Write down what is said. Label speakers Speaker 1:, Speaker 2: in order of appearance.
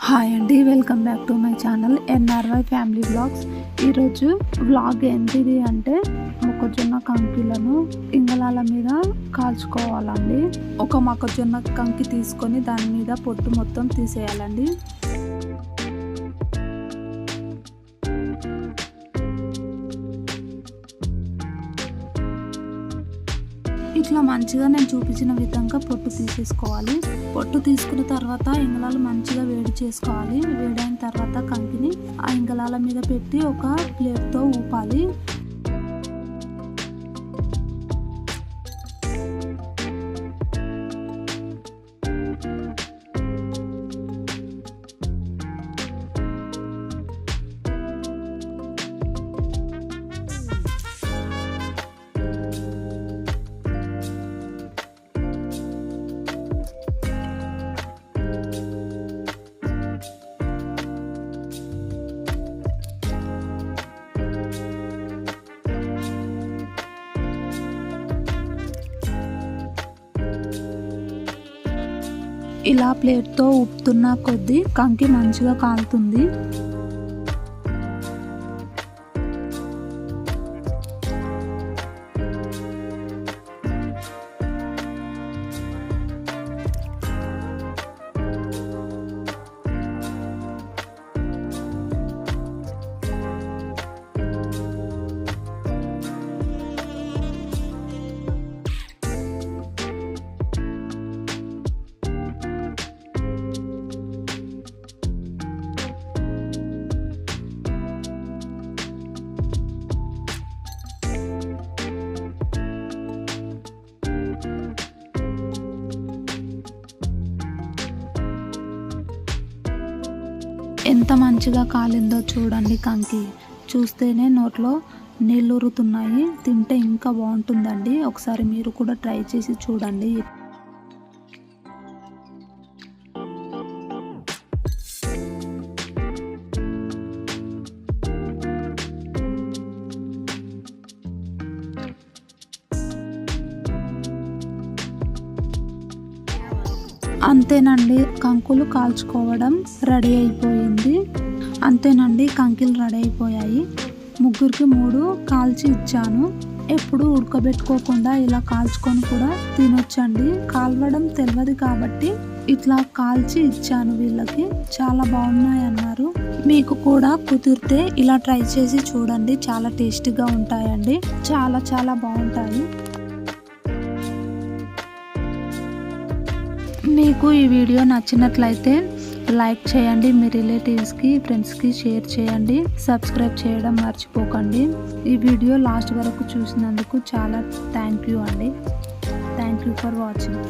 Speaker 1: Hi అండి, welcome back to my channel NRY family blogs. ఈరోజు vlog ఏంటిది అంటే మొక్కజొన్న కంకిలను ఇంగళాల మీద కాల్చుకోవాలండి. ఒక మొక్కజొన్న కంకి తీసుకొని దాని మీద పొట్టు మొత్తం తీసేయాలండి. ఇట్లా మంచిగా నేను చూపించిన విధంగా పొట్టు తీసేసుకోవాలి. పొట్టు తీసుకున్న తర్వాత ఇంగళాలు మంచిగా వేడి చేసుకోవాలి. వేడైన తర్వాత కంకిని ఆ ఇంగళాల మీద పెట్టి ఒక ప్లేట్తో ఊపాలి. ఇలా ప్లేట్తో ఉప్పుతున్న కొద్దీ కంకి మంచిగా కాలుతుంది. ఎంత మంచిగా కాలిందో చూడండి. కంకి చూస్తేనే నోట్లో నీళ్ళు ఊరుతున్నాయి. తింటే ఇంకా బాగుంటుందండి. ఒకసారి మీరు కూడా ట్రై చేసి చూడండి. అంతేనండి, కంకులు కాల్చుకోవడం రెడీ అయిపోయింది. అంతేనండి, కంకిలు రెడీ అయిపోయాయి. ముగ్గురికి 3 కాల్చి ఇచ్చాను. ఎప్పుడు ఉడకబెట్టుకోకుండా ఇలా కాల్చుకొని కూడా తినొచ్చండి. కాల్వడం తెలియదు కాబట్టి ఇట్లా కాల్చి ఇచ్చాను వీళ్ళకి. చాలా బాగున్నాయి అన్నారు. మీకు కూడా కుదిరితే ఇలా ట్రై చేసి చూడండి. చాలా టేస్టీగా ఉంటాయండి. చాలా బాగుంటాయి. మీకు ఈ వీడియో నచ్చినట్లయితే లైక్ చేయండి. మీ రిలేటివ్స్కి, ఫ్రెండ్స్కి షేర్ చేయండి. సబ్స్క్రైబ్ చేయడం మర్చిపోకండి. ఈ వీడియో లాస్ట్ వరకు చూసినందుకు చాలా థ్యాంక్ యూ అండి. Thank you for watching.